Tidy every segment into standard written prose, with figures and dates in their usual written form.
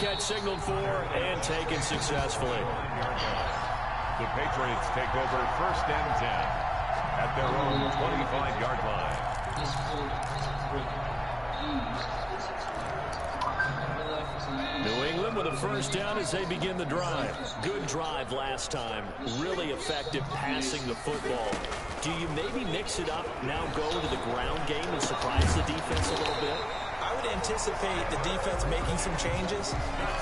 catch signaled for and taken successfully. The Patriots take over 1st and 10 at their own 25-yard line. New England with a 1st down as they begin the drive. Good drive last time. Really effective passing the football. Do you maybe mix it up, now go to the ground game and surprise the defense a little bit? I would anticipate the defense making some changes,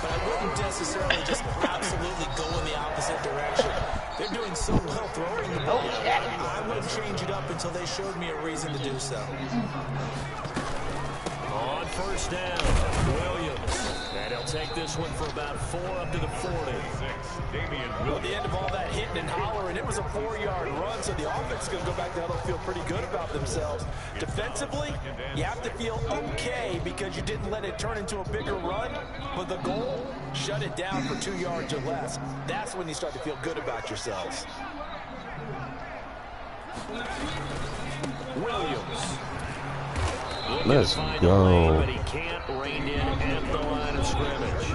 but I wouldn't necessarily just absolutely go in the opposite direction. They're doing so well throwing the ball. I wouldn't change it up until they showed me a reason to do so. On 1st down, Williams. And he'll take this one for about 4 up to the 40. Well, at the end of all that hitting and hollering, it was a 4-yard run, so the offense is going to go back to huddle, feel pretty good about themselves. Defensively, you have to feel okay because you didn't let it turn into a bigger run, but the goal, shut it down for 2 yards or less. That's when you start to feel good about yourselves. Williams. Let's go. But he can't rein in at the line of scrimmage.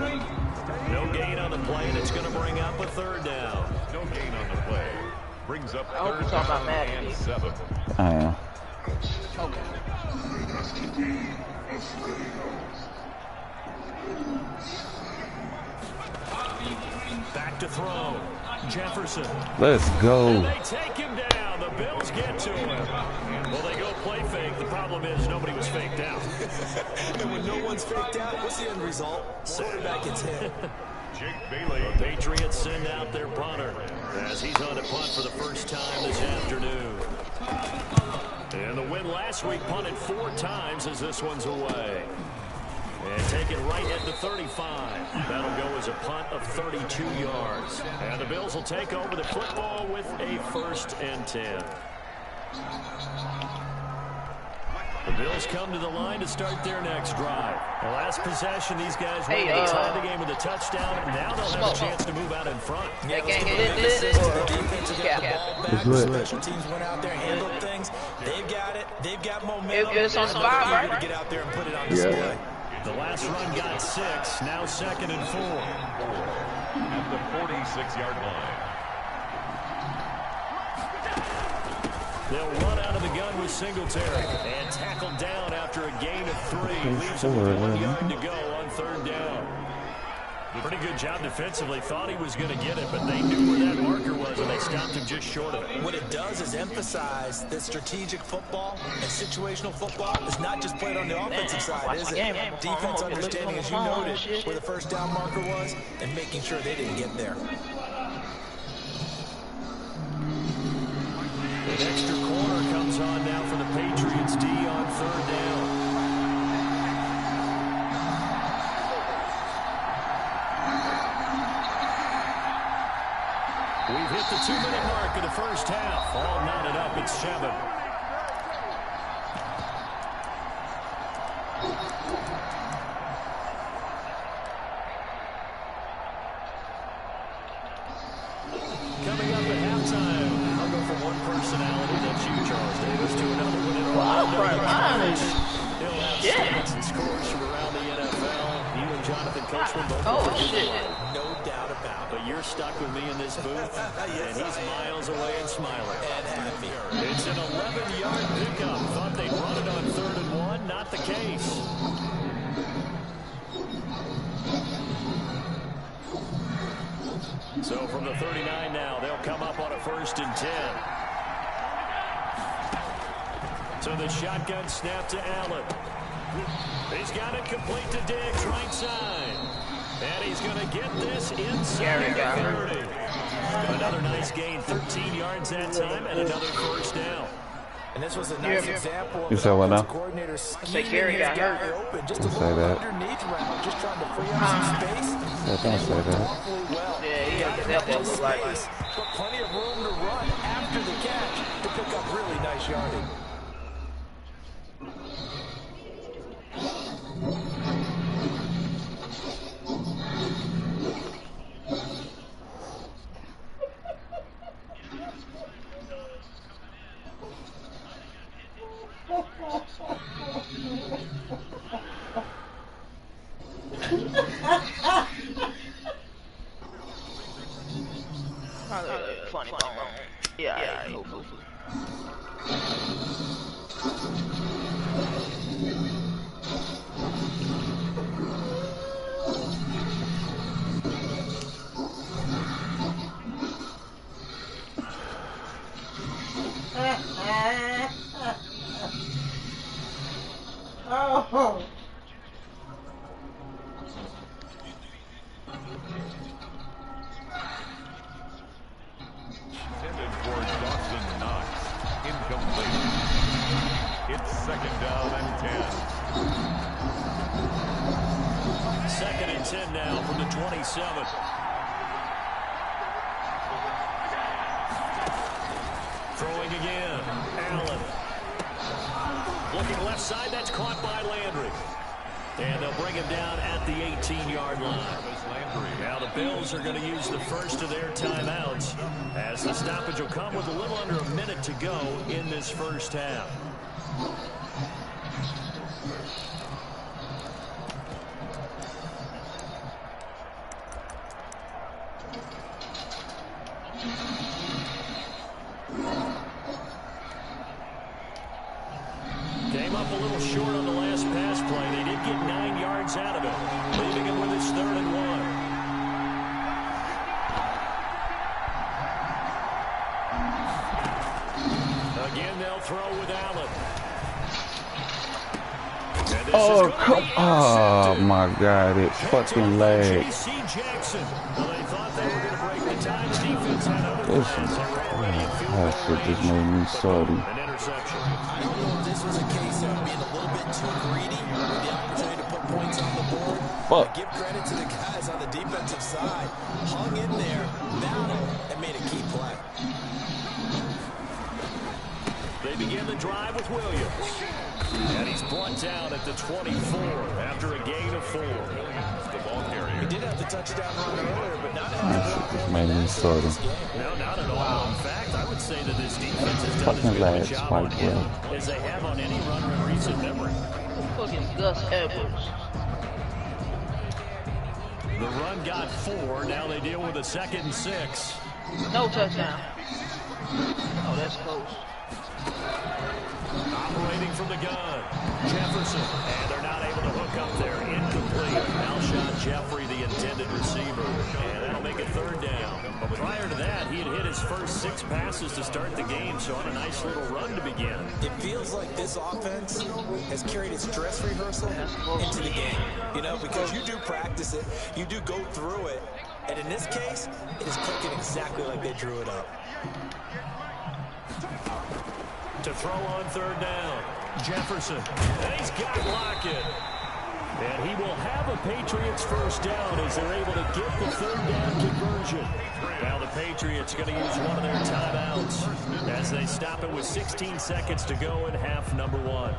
No gain on the play, and it's going to bring up a 3rd down. No gain on the play. Brings up 3rd down and 7. I am. Okay. Back to throw. Jefferson. Let's go. And they take him down. The Bills get to him. Well, they go play fake. The problem is nobody was faked out. And when no one's faked out, what's the end result? Quarterback gets hit. Jake Bailey. The Patriots send out their punter as he's on a punt for the 1st time this afternoon. And the win last week punted 4 times as this one's away. And taken right at the 35. That'll go as a punt of 32 yards. And the Bills will take over the football with a 1st and 10. The Bills come to the line to start their next drive. The last possession, these guys were able to tie the game with a touchdown. Now they'll have a chance to move out in front. Yeah, special teams went out there, handled things. They've got it. They've got momentum. It's on the line, right? To get out there and put it on display. The last run got 6. Now 2nd and 4. At the 46-yard line. They'll run out of the gun with Singletary and tackled down after a gain of 3. Leaves him with 1 yard to go on 3rd down. Pretty good job defensively. Thought he was going to get it, but they knew where that marker was, and they stopped him just short of it. What it does is emphasize that strategic football and situational football is not just played on the offensive side, is it? Defense understanding, as you noted, where the 1st down marker was and making sure they didn't get there. An extra corner comes on now for the Patriots D on 3rd down. We've hit the 2-minute mark of the 1st half. All knotted up at 7. Coming up at halftime, I'll go from one personality, that's you, Charles Davis, to another one in He'll have stats and scores from around the NFL. You and Jonathan Coachman both. No doubt about it. But you're stuck with me in this booth, and he's miles away and smiling. It's an 11-yard pickup. Thought they'd run it on 3rd and 1. Not the case. So from the 39 now, they'll come up on a 1st and 10. So the shotgun snap to Allen. He's got it complete to Diggs, right side. And he's going to get this inside the 30. Another nice gain, 13 yards that time, and another 1st down. And this was a nice example You said what now? coordinator Say Gary got hurt. Open, just a say little that. underneath route, just trying to free up some space. Yeah, don't say that. Well. Yeah, that look like space, but plenty of room to run after the catch to pick up really nice yardage. Ha ha ha! Oh. Intended for Dawson Knox. Incomplete. It's second down and 10. Second and 10 now from the 27. Throwing again. Allen. Looking left side. That's caught by Landry. And they'll bring him down at the 18-yard line. Now the Bills are going to use the first of their timeouts as the stoppage will come with a little under a minute to go in this first half. Came up a little short on the last pass play. They did get 9 yards out of it, leaving him with his 3rd and 1. Again, they'll throw with Allen. Oh, come on. Oh, my God. It's fucking lag. J.C. Jackson. Well, they thought they were going to break the time. The defense had other This plans. is, They were already in field that shit just made me salty. An interception. I don't know if this was a case of being a little bit too greedy with the opportunity to put points on the board. Fuck. Give credit to the guys on the defensive side. Hung in there, battled, and made a key play. They begin the drive with Williams. And he's brought down at the 24 after a gain of 4. The ball carrier. He did have the touchdown run earlier, but not That shit just made me salty. No, not at all. In fact, I would say that this defense has done as Fucking good a lads job fight on him well. as they have on any runner in recent memory. Fucking Gus Edwards. The run got 4. Now they deal with a 2nd and 6. No touchdown. Oh, that's close. Operating from the gun. Jefferson. And they're not able to hook up there. Incomplete. Alshon Jeffrey, the intended receiver. And that'll make it 3rd down. But prior to that, he had hit his first 6 passes to start the game, so on a nice little run to begin. It feels like this offense has carried its dress rehearsal into the game. You know, because you do practice it, you do go through it, and in this case, it is clicking exactly like they drew it up. To throw on 3rd down. Jefferson. And he's got Lockett. And he will have a Patriots first down as they're able to get the 3rd down conversion. Now the Patriots going to use one of their timeouts as they stop it with 16 seconds to go in half number 1.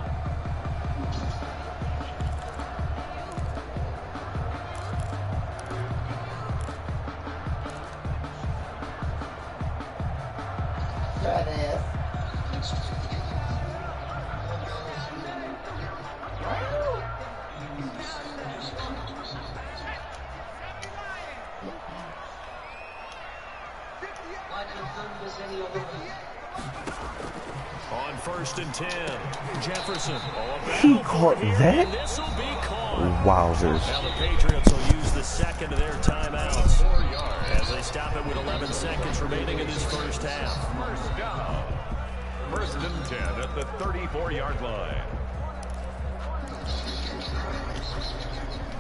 On 1st and 10, Jefferson. He caught that? This will be caught. Wowzers. Now the Patriots will use the 2nd of their timeouts as they stop it with 11 seconds remaining in this first half. First down. 1st and 10 at the 34-yard line.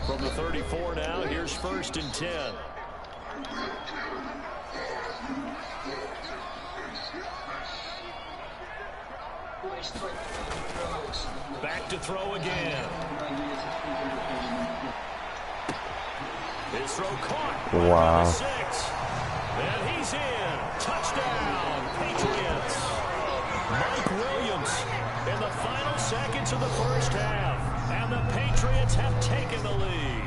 From the 34 now, here's 1st and 10. Back to throw again. His throw caught. Wow. 6. And he's in. Touchdown, Patriots. Mike Williams in the final seconds of the first half. And the Patriots have taken the lead.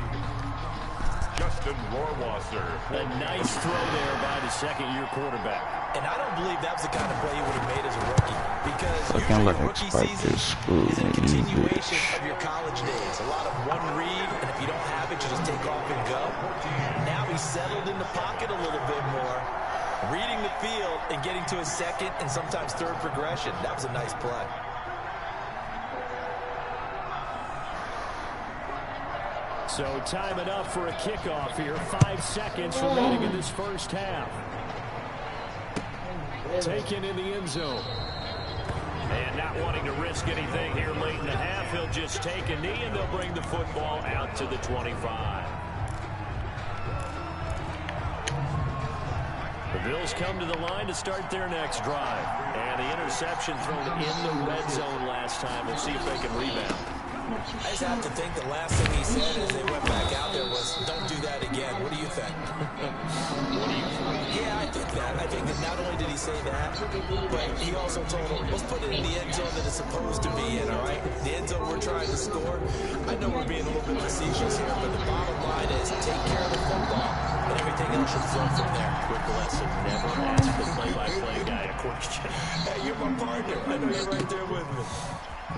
Justin Rohrwasser. A nice throw there by the 2nd-year quarterback. And I don't believe that was the kind of play you would have made as a rookie. Because Fucking usually look a at rookie Spike season this screw is a me, you continuation bitch. of your college days. A lot of one read, and if you don't have it, you just take off and go. Now he's settled in the pocket a little bit more, reading the field and getting to his 2nd and sometimes 3rd progression. That was a nice play. So time enough for a kickoff here. 5 seconds remaining in this first half. Taken in the end zone. And not wanting to risk anything here late in the half, he'll just just take a knee, and they'll bring the football out to the 25. The Bills come to the line to start their next drive. And the interception thrown in the red zone last time. We'll see if they can rebound. I just have to think the last thing he said as they went back out there was, don't do that again. What do you think? Yeah, I think that. I think that not only did he say that, but he also told him, let's put it in the end zone that it's supposed to be in, all right? The end zone we're trying to score. I know we're being a little bit facetious here, but the bottom line is take care of the football, and everything else should flow from there. Quick lesson, never ask the play-by-play guy a question. Hey, you're my partner. I know you're right there with me.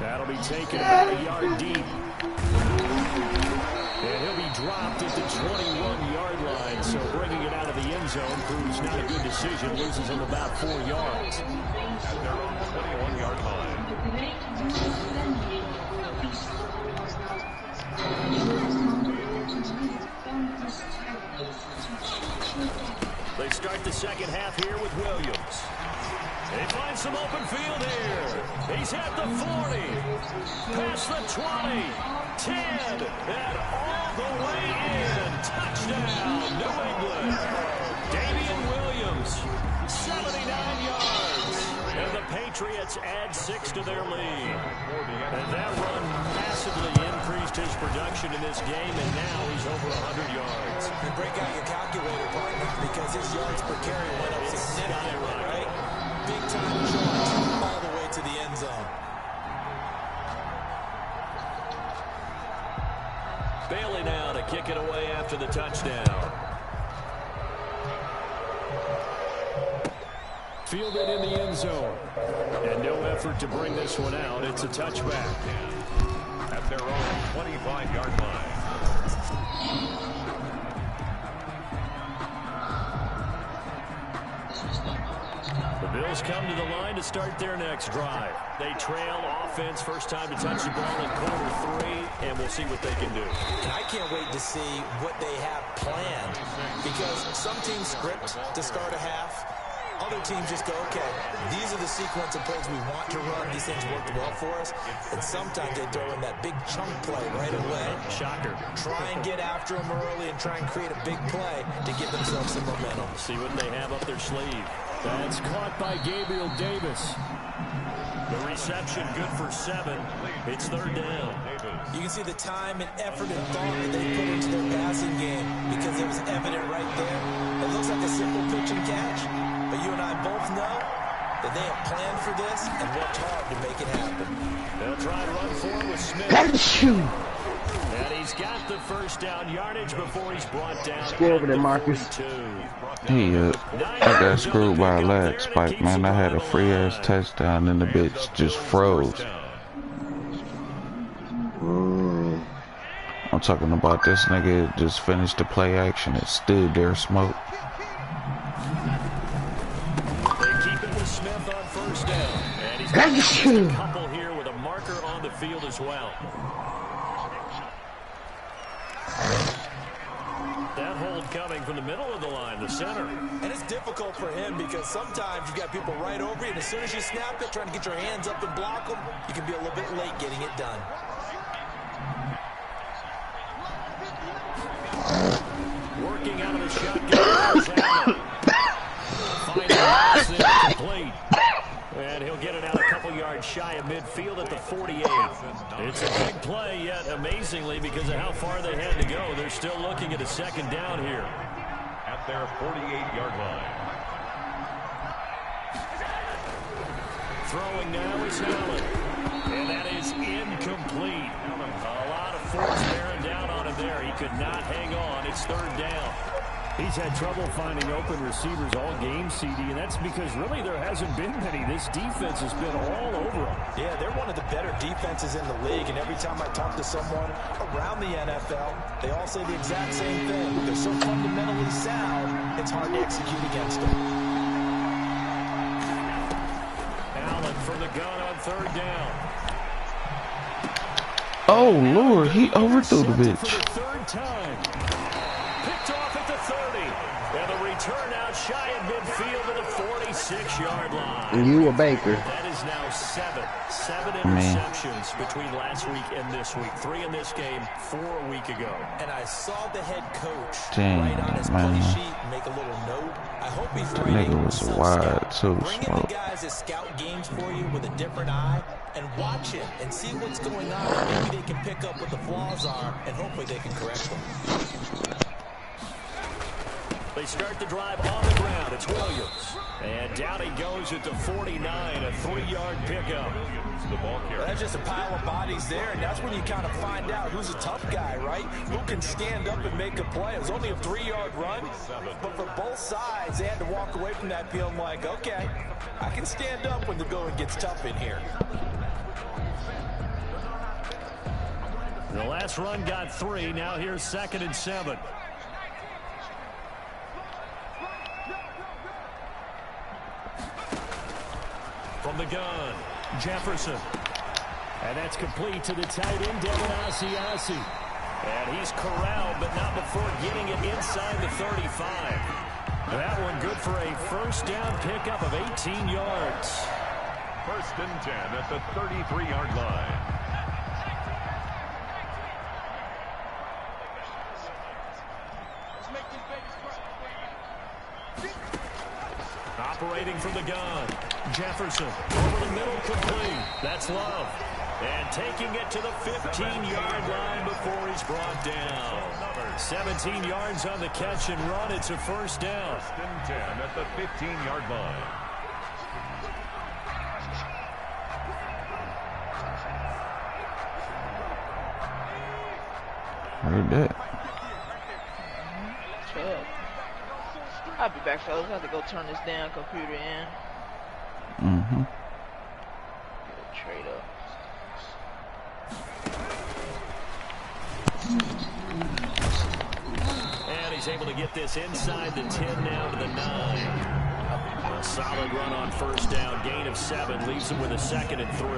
That'll be taken about a yard deep. And he'll be dropped at the 21-yard line. So bringing it out of the end zone proves not a good decision. Loses him about 4 yards. At their own 21-yard line. They start the second half here with Williams. They find some open field here. He's at the 40, past the 20, 10, and all the way in. Touchdown, New England. Damian Williams, 79 yards. And the Patriots add 6 to their lead. And that run massively increased his production in this game, and now he's over 100 yards. And break out your calculator, partner, because his yards per carry went up significantly, right? Big-time yards all the way to the end zone. Bailey now to kick it away after the touchdown. Fielded in the end zone. And no effort to bring this one out. It's a touchback. At their own 25-yard line. The Bills come to the line to start their next drive. They trail offense, first time to touch the ball in quarter 3, and we'll see what they can do. And I can't wait to see what they have planned, because some teams script to start a half. Other teams just go, okay, these are the sequence of plays we want to run. These things worked well for us. And sometimes they throw in that big chunk play right away. Shocker. Try and get after them early and try and create a big play to give themselves some momentum. See what they have up their sleeve. That's caught by Gabriel Davis. The reception good for 7. It's third down. You can see the time and effort and thought that they put into their passing game, because it was evident right there. It looks like a simple pitch and catch, but you and I both know that they have planned for this and worked hard to make it happen. They'll try and run forward with Smith. And he's got the first down yardage before he's brought down. Go over there, Marcus. I got screwed by a lag spike, man. I had a free-ass touchdown and the bitch just froze. I'm talking about this nigga just finished the play action and stood there smoke. They keep it with Smith on first down. And he's got just a couple here with a marker on the field as well. That hold coming from the middle of the line, the center. And it's difficult for him because sometimes you got people right over you, and as soon as you snap it, trying to get your hands up and block them, you can be a little bit late getting it done. Working out of the shotgun. Finally, complete. And he'll get it out a couple yards shy of midfield at the 48. It's a big play, yet amazingly, because of how far they had to go, they're still looking at a second down here. At their 48-yard line. Throwing now is Allen. And that is incomplete. A lot of force bearing down on him there. He could not hang on. It's third down. He's had trouble finding open receivers all game, CD, and that's because really there hasn't been many. This defense has been all over them. Yeah, they're one of the better defenses in the league, and every time I talk to someone around the NFL, they all say the exact same thing. They're so fundamentally sound, it's hard to execute against them. Allen from the gun on third down. Oh, Lord, he overthrew the bitch. For the third time. Picked off at the 30. And the return out shy of midfield to the 46-yard line. And you a Baker. That is now 7. 7 interceptions between last week and this week. 3 in this game, 4 a week ago. And I saw the head coach Dang, write on his play sheet, make a little note. I hope he's the writing nigga was wide too. Bring in the guys that scout games for you with a different eye and watch it and see what's going on. And maybe they can pick up what the flaws are, and hopefully they can correct them. They start the drive on the ground. It's Williams. And down he goes at the 49, a 3-yard pickup. Well, that's just a pile of bodies there, and that's when you kind of find out who's a tough guy, right? Who can stand up and make a play. It was only a 3-yard run, but for both sides, they had to walk away from that feeling like, okay, I can stand up when the going gets tough in here. The last run got 3. Now here's 2nd and 7. From the gun, Jefferson. And that's complete to the tight end, Devin Asiasi. And he's corralled, but not before getting it inside the 35. That one good for a first down pickup of 18 yards. 1st and 10 at the 33-yard line. Operating from the gun, Jefferson over the middle, complete. That's Love. And taking it to the 15-yard line before he's brought down. 17 yards on the catch and run. It's a first down. 1st and 10 at the 15-yard line. Heard that. I'll be back, fellas. I have to go turn this damn computer in. Trade up. And he's able to get this inside the 10 now to the 9. A solid run on first down. Gain of 7 leaves him with a 2nd and 3.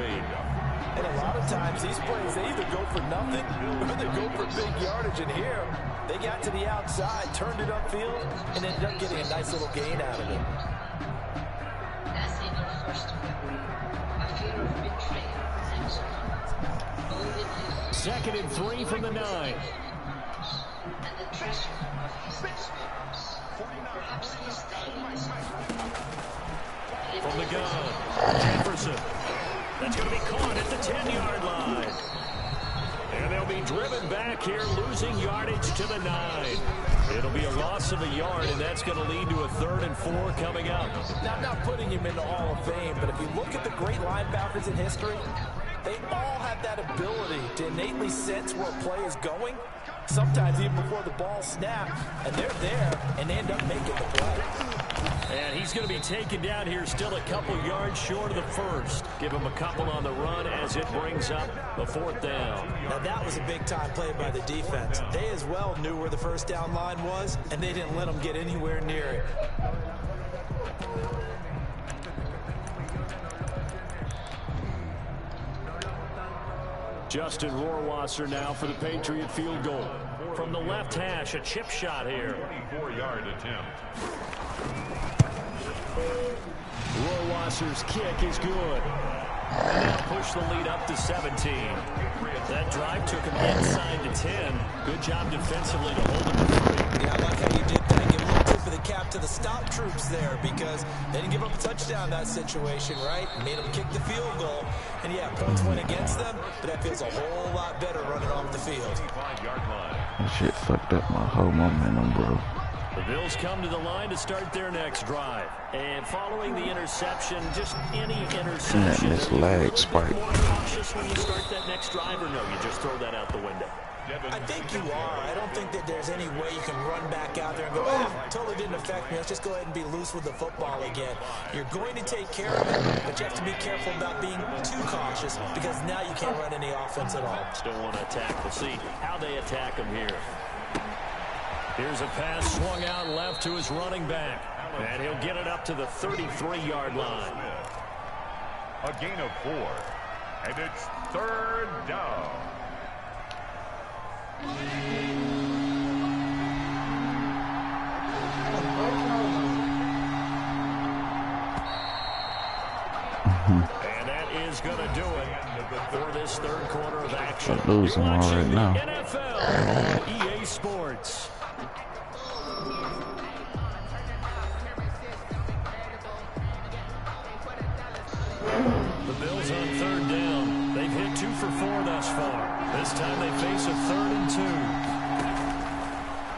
And a lot of times these plays, they either go for nothing or they go for big yardage. And here, they got to the outside, turned it upfield, and ended up getting a nice little gain out of it. 2nd and 3 from the 9. From the gun, Jefferson. That's going to be caught at the 10-yard line. And they'll be driven back here, losing yardage to the 9. It'll be a loss of a yard, and that's going to lead to a 3rd and 4 coming up. Now, I'm not putting him in the Hall of Fame, but if you look at the great linebackers in history, they all have that ability to innately sense where a play is going, sometimes even before the ball snaps, and they're there, and they end up making the play. And he's going to be taken down here, still a couple yards short of the 1st. Give him a couple on the run as it brings up the 4th down. Now that was a big-time play by the defense. They as well knew where the first down line was, and they didn't let them get anywhere near it. Justin Rohrwasser now for the Patriot field goal. From the left hash, a chip shot here. 24-yard attempt. Rohrwasser's kick is good. And they'll push the lead up to 17. That drive took him inside to 10. Good job defensively to hold him to 3. Yeah, I like how you did that. Give a little tip of the cap to the stop troops there because they didn't give up a touchdown in that situation, right? Made them kick the field goal. And yeah, points went against them, but that feels a whole lot better running off the field. That shit fucked up my whole momentum, bro. The Bills come to the line to start their next drive. And following the interception, just any interception, this lag spike. more cautious when you start that next drive, or no, you just throw that out the window? I think you are. I don't think that there's any way you can run back out there and go, totally didn't affect me. Let's just go ahead and be loose with the football again. You're going to take care of it, but you have to be careful about being too cautious because now you can't run any offense at all. Still want to attack. We'll see how they attack him here. Here's a pass swung out left to his running back. And he'll get it up to the 33-yard line. A gain of 4. And it's 3rd down. And that is is going to do it for this third quarter of action. I'm losing right now. NFL EA Sports. The Bills on third down. They've hit 2 for 4 thus far. This time they face a 3rd and 2.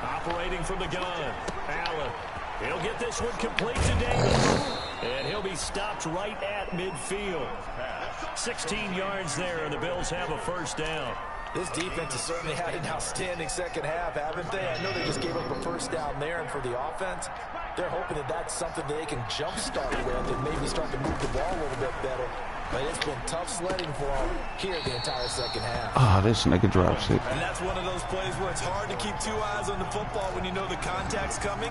Operating from the gun. Allen. He'll get this one complete to Davis. And he'll be stopped right at midfield. 16 yards there, and the Bills have a first down. This defense has certainly had an outstanding second half, haven't they? I know they just gave up a first down there, and for the offense, they're hoping that that's something that they can jumpstart with and maybe start to move the ball a little bit better. But it's been tough sledding for them here the entire second half. Ah, this nigga drops it. And that's one of those plays where it's hard to keep 2 eyes on the football when you know the contact's coming,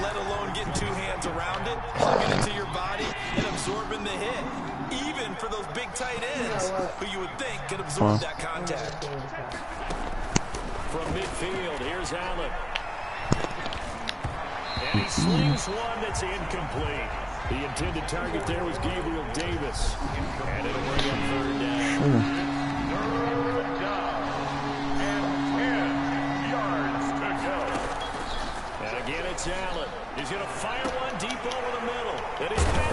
let alone getting 2 hands around it, plugging it to your body, and absorbing the hit. Even for those big tight ends who you would think could absorb that contact. From midfield, here's Allen. And he slings one that's incomplete. The intended target there was Gabriel Davis. And it'll bring him third down. Third down. And 10 yards to go. And again, it's Allen. He's going to fire one deep over the middle.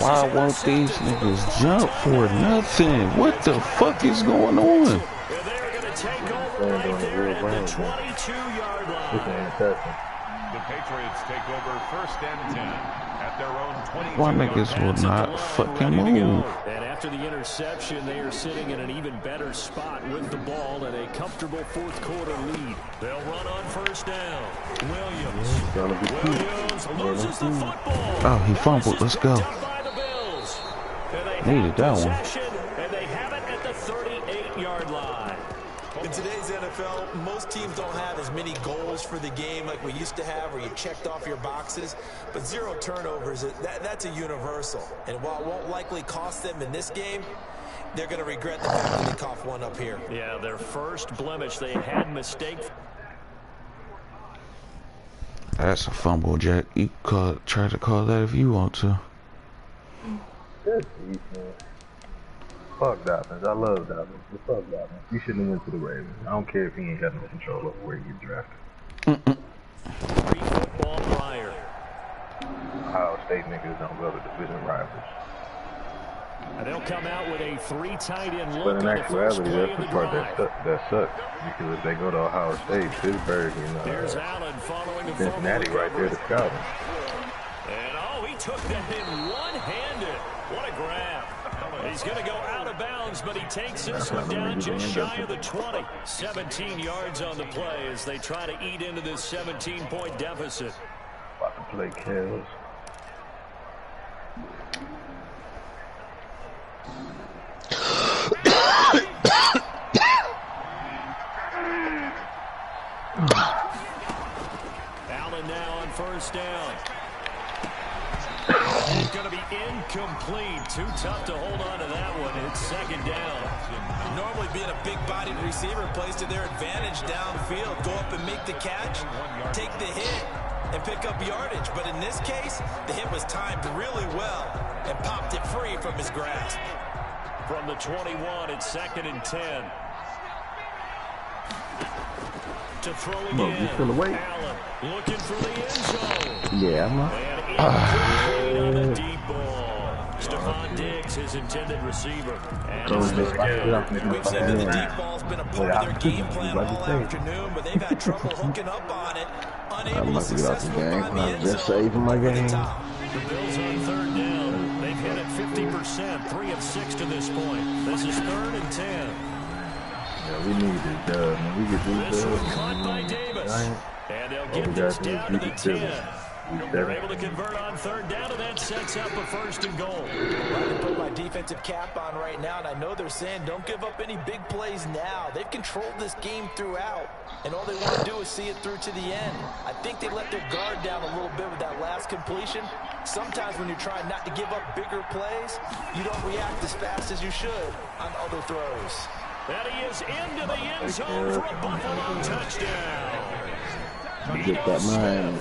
Why won't these niggas jump for nothing? What the fuck is going on? And they're going to take over right there at the 22-yard line. The Patriots take over 1st and 10 at their own 22. Why niggas will not fucking move? And after the interception, they are sitting in an even better spot with the ball and a comfortable 4th quarter lead. They'll run on first down. Williams loses the football. Oh, he fumbled. Let's go. Needed that one. And they have it at the 38-yard line. In today's NFL, most teams don't have as many goals for the game like we used to have where you checked off your boxes. But 0 turnovers, that's a universal. And while it won't likely cost them in this game, they're going to regret the fact that they coughed one up here. Yeah, their first blemish. They had mistakes. That's a fumble, Jack. You try to call that if you want to. That's deep, man. Fuck Dobbins. I love Dobbins. But fuck Dobbins. You shouldn't have went to the Ravens. I don't care if he ain't got no control over where he gets drafted. Free football prior. Ohio State niggas don't go to division rivals. And they'll come out with a 3 tight end look. But in on the first actuality, play that's of the the part drive. that sucks. Because if they go to Ohio State, Pittsburgh, There's Allen following the Cincinnati right there to scout him. And he took that in one-handed. What a grab. He's going to go out of bounds, but he takes this one down just shy of the 20. 17 yards on the play as they try to eat into this 17-point deficit. About to play Kells. Allen now on first down. It's going to be incomplete. Too tough to hold on to that one. It's 2nd down. Normally being a big-bodied receiver plays to their advantage downfield. Go up and make the catch, take the hit, and pick up yardage. But in this case, the hit was timed really well and popped it free from his grasp. From the 21, it's 2nd and 10. To throw again. You still awake? Allen looking for the end zone. Yeah, I'm up. And on a deep ball. Stephon Diggs, his intended receiver. And We've seen that the deep ball's been a part of their game plan all afternoon, but they've had trouble hooking up on it. Unable to successfully find the end zone. Saving my game. The Bills on 3rd down. They've hit it 50%, 3 of 6 to this point. This is 3rd and 10. Yeah, we need this dub, man. We get This this one dub. caught by Davis. And they'll All get we this got to do down to is the beat 10. the They're able to convert on 3rd down, and that sets up a 1st and goal. I can put my defensive cap on right now, and I know they're saying don't give up any big plays now. They've controlled this game throughout, and all they want to do is see it through to the end. I think they let their guard down a little bit with that last completion. Sometimes when you're trying not to give up bigger plays, you don't react as fast as you should on other throws. And he is into the end zone for a Buffalo touchdown. Get that mind.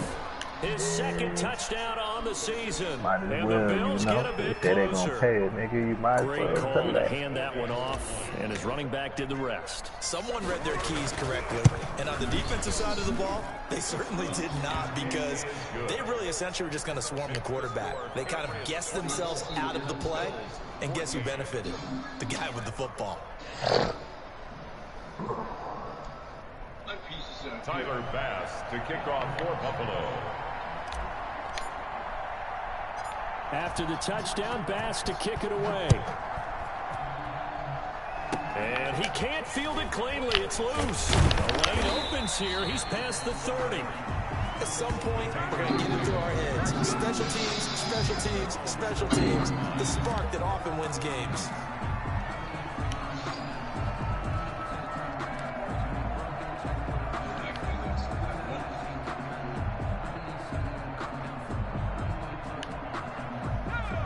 His 2nd touchdown on on the season. Might as And well, the Bills you know. get a bit They say they closer. gonna pay it, nigga. You might as Great well call tell to that. hand that one off, and his running back did the rest. Someone read their keys correctly. And on the defensive side of the ball, they certainly did not, because they really essentially were just going to swarm the quarterback. They kind of guessed themselves out of the play, and guess who benefited? The guy with the football. Tyler Bass to kick off for Buffalo. After the touchdown, Bass to kick it away. And he can't field it cleanly. It's loose. The lane opens here. He's past the 30. At some point, we're going to get it through our heads. Special teams, special teams, special teams. The spark that often wins games.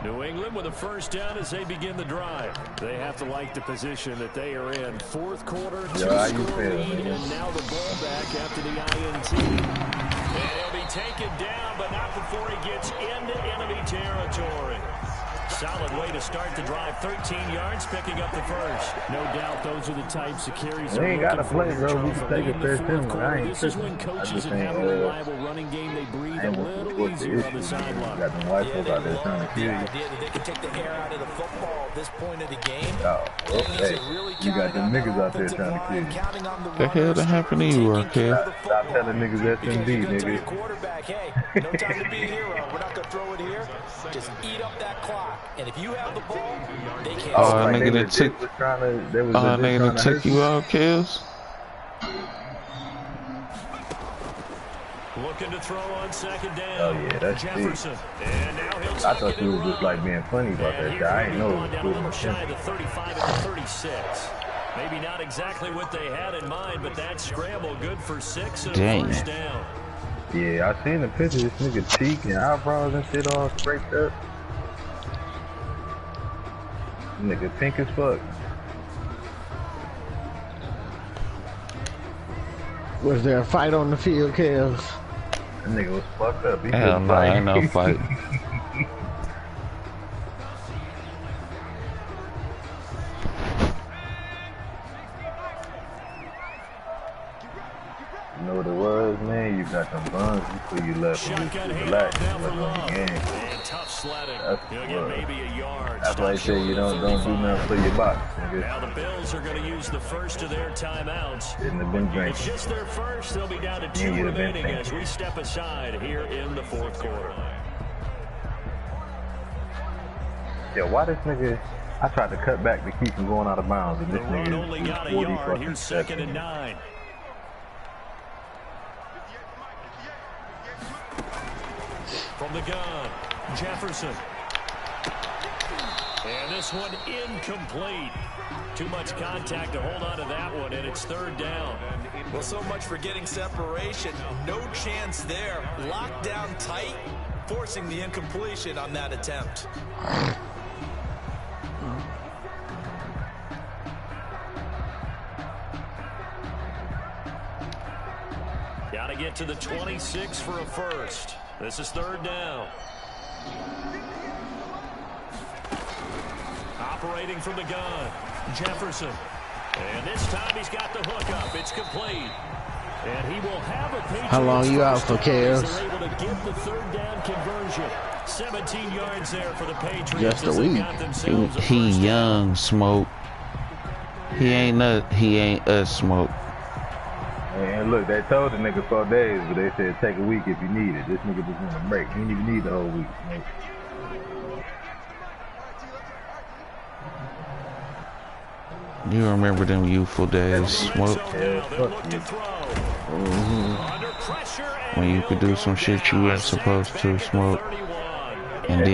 New England with a first down as they begin the drive. They have to like the position that they are in. Fourth quarter, two-score lead, and now the ball back after the INT. And he'll be taken down, but not before he gets into enemy territory. Solid way to start the drive. 13 yards, picking up the first. No doubt those are the types of carries We ain't got to play, bro. We can can take it first down. I ain't This is when coaches that have a reliable running game, they breathe a little easier on the sideline. Got them white folks out there trying to kill The you. idea that they can take the air out of the football at this point of the game. Oh, okay. You got them niggas out there trying to kill you. What the hell that happened to you, Raquel? Stop telling niggas SMD, nigga. Quarterback, hey, no time to be a hero. We're not going to throw it here. Just eat up that clock. And if you have the ball, they can't. Oh, Like nigga that took, nigga that took you out, Kills. Looking to throw on second down. Oh yeah, that's Jefferson. And now he'll I thought you was just like being funny about that shit. I ain't know it down a little was shy of the 35 and the 36. Maybe not exactly what they had in mind, but that scramble good for 6 and a first down. Yeah, I seen the picture. This nigga cheek and eyebrows and shit all scraped up. Nigga pink as fuck. Was there a fight on the field, Kels? That nigga was fucked up. Hell no, ain't no fight. You know what it was, man? You got them buns before you left and just relax and let on the game. Tough sledding. That's He'll get maybe a yard. That's why I say you don't do nothing for your box, nigga. Now the Bills are going to use the first of their timeouts. Shouldn't have been drinking. It's just their first. They'll be down to 2 remaining as we step aside here in the fourth quarter. Yeah, why this nigga? I tried to cut back to keep him going out of bounds, and this The run nigga only is got a 40 yard. fucking Here's second and 7. 9. From the gun, Jefferson. And this one incomplete. Too much contact to hold on to that one, and it's third down. Well, so much for getting separation. No chance there. Locked down tight, forcing the incompletion on that attempt. Got to get to the 26 for a first. This is third down. Operating from the gun, Jefferson. And this time he's got the hook up. It's complete. And he will have a Patriots. How long you out for, Kels? They're able to get the third down conversion. 17 yards there for the Patriots. Just a week. He young, Smoke. He ain't us, Smoke. And look, they told the nigga 4 days, but they said take a week if you need it. This nigga just want a break. He didn't even need the whole week. Man. You remember them youthful days, Smoke? Yeah, fuck you. When you could do some shit you weren't supposed to, Smoke. And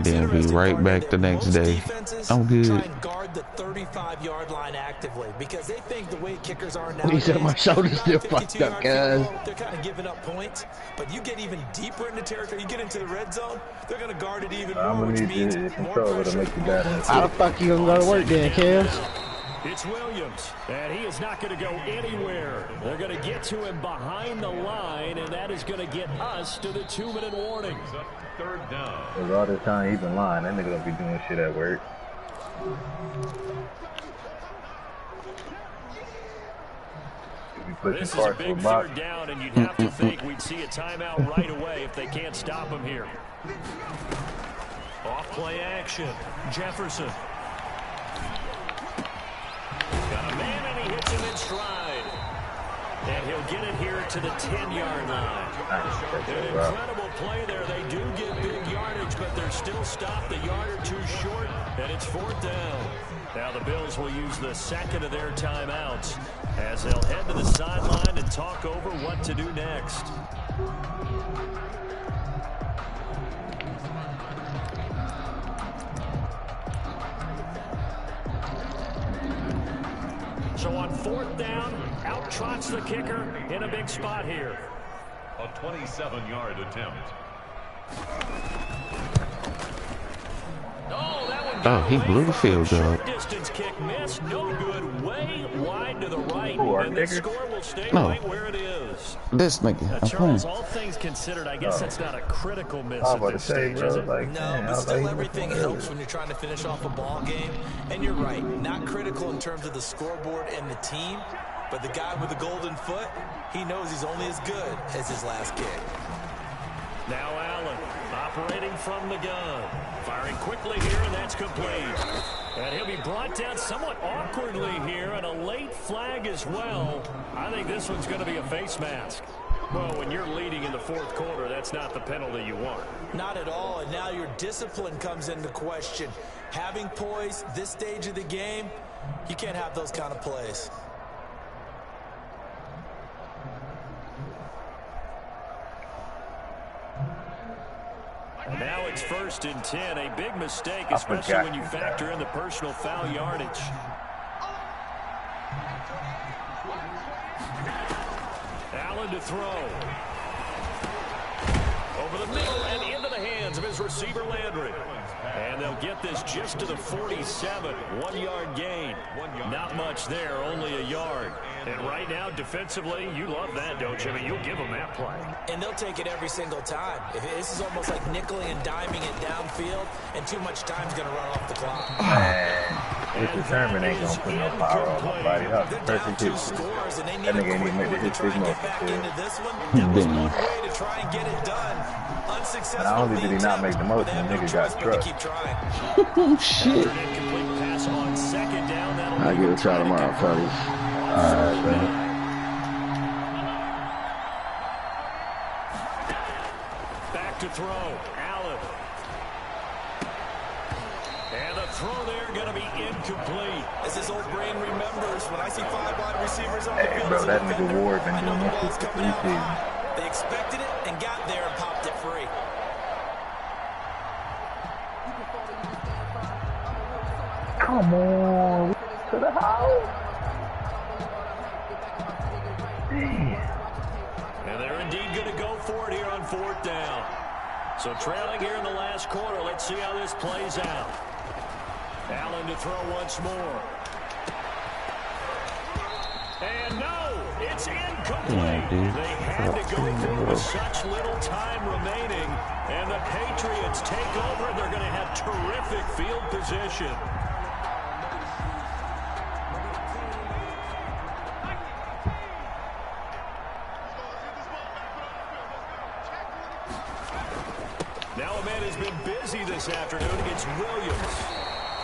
then be right back the next day. I'm good. Try and guard the 35-yard line actively because they think the way kickers are now. He said my shoulder's still fucked up, guys. They're kind of giving up points, but you get even deeper into territory. You get into the red zone, they're going to guard it even more, which means more pressure. How the fuck you gonna go to work then, Kels? It's Williams, and he is not going to go anywhere. They're going to get to him behind the line, and that is going to get us to the 2-minute warning. Third down. Because all this time he's been lying, that nigga don't be doing shit at work. This is a big third down, and you'd have to think we'd see a timeout right away if they can't stop him here. Off play action. Jefferson. Got a man, and he hits him in stride. And he'll get it here to the 10-yard line. An incredible play there. They do get big yardage, but they're still stopped a yard or two short, and it's 4th down. Now the Bills will use the second of their timeouts as they'll head to the sideline and talk over what to do next. So on 4th down, out trots the kicker in a big spot here. A 27-yard attempt. Oh, he blew the field goal. Distance kick missed, no good, way wide to the right, and the score will stay right where it is. This nigga, Charles, all things considered, I guess that's not a critical miss at this stage, is it? No, but still everything helps when you're trying to finish off a ball game. And you're right, not critical in terms of the scoreboard and the team, but the guy with the golden foot, he knows he's only as good as his last kick. Now Allen, operating from the gun. Firing quickly here, and that's complete. And he'll be brought down somewhat awkwardly here, and a late flag as well. I think this one's going to be a face mask. Well, when you're leading in the 4th quarter, that's not the penalty you want. Not at all, and now your discipline comes into question. Having poise this stage of the game, you can't have those kind of plays. And now it's 1st and 10, a big mistake, especially when you factor in the personal foul yardage. Allen to throw. Over the middle and into the hands of his receiver Landry. And they'll get this just to the 47, 1-yard gain. Not much there, only a yard. And right now, defensively, you love that, don't you? I mean, you'll give them that play. And they'll take it every single time. This is almost like nickeling and diming it downfield, and too much time's going to run off the clock. Man, his determined ain't going to put no power on nobody. That was perfect hit. That nigga ain't even make the hit signal. That was one way to try and get it done. Unsuccessful. Not only did he not make the motion, the nigga got struck. Oh, shit. I'll give it a try tomorrow, fellas. Alright, man. Back to throw. Allen. And the throw there going to be incomplete. As his old brain remembers, when I see 5 wide receivers on the field, bro, that nigga Ward been doing this for 3 seasons. They expected it and got there and popped it free. Come on, to the house. And they're indeed going to go for it here on 4th down. So trailing here in the last quarter, let's see how this plays out. Allen to throw once more. And no, it's incomplete. They had to go for it with such little time remaining. And the Patriots take over. They're going to have terrific field position. Now a man has been busy this afternoon against Williams.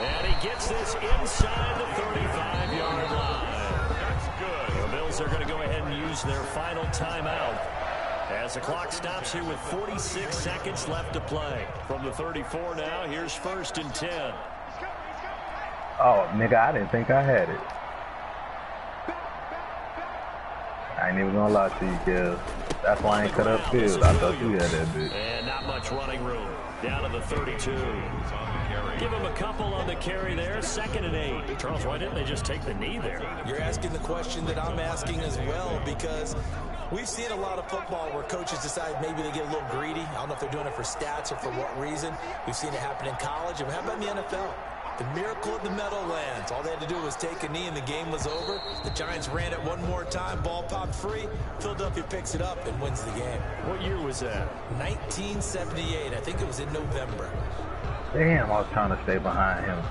And he gets this inside the 35-yard line. That's good. The Bills are going to go ahead and use their final timeout as the clock stops here with 46 seconds left to play. From the 34 now, here's 1st and 10. Oh, nigga, I didn't think I had it. I ain't even gonna lie to you, Kev. That's why I ain't cut up field. I thought you had that bitch. And not much running room. Down to the 32. Give him a couple on the carry there. 2nd and 8. Charles, why didn't they just take the knee there? You're asking the question that I'm asking as well, because we've seen a lot of football where coaches decide maybe they get a little greedy. I don't know if they're doing it for stats or for what reason. We've seen it happen in college. And how about in the NFL? The miracle of the Meadowlands. All they had to do was take a knee and the game was over. The Giants ran it one more time. Ball popped free. Philadelphia picks it up and wins the game. What year was that? 1978. I think it was in November. Damn, I was trying to stay behind him.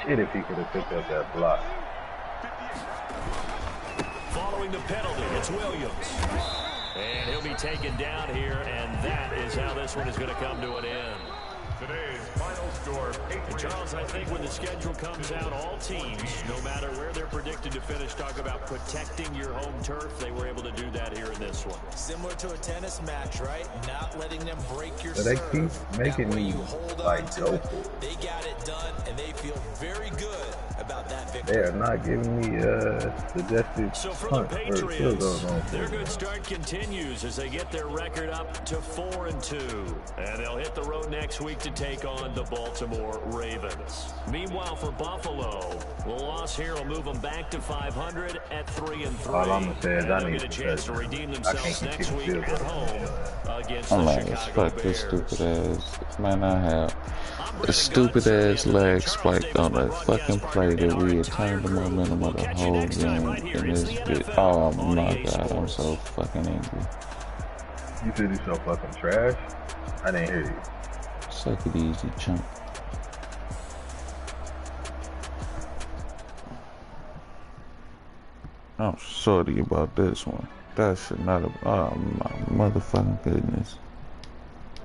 Shit, if he could have picked up that block. Following the penalty, it's Williams. And he'll be taken down here, and that is how this one is going to come to an end. Today's final score, And Charles, I think when the schedule comes out, all teams, no matter where they're predicted to finish, talk about protecting your home turf. They were able to do that here in this one. Similar to a tennis match, right? Not letting them break your So they serve. keep making That way me you hold like on to go it. for it. They got it done, and they feel very good about that They victory. are not giving me suggested So for punt the or field Patriots, goals on their field. good start continues as they get their record up to 4-2. And they'll hit the road next week to take on the Baltimore Ravens. Meanwhile, for Buffalo, the loss here will move them back to 500 at 3-3. All I'm gonna say is And I they'll need get a to chance to touch. redeem I can't themselves keep next week field at goals. home against I'm the like, Chicago fuck this Bears. stupid ass. Man, I have I'm a Brennan stupid Gunn, ass and leg Charles spiked Davis, on my a broadcast fucking partner, play and that our we had entire turned the crew. momentum We'll of the catch you whole next time game right here. in It's this the bit. NFL Oh on my EA god, I'm Sports. so fucking angry. You said you so fucking trash? I didn't hear you. Suck it easy, chump. I'm sorry about this one. That should not have. Oh my motherfucking goodness.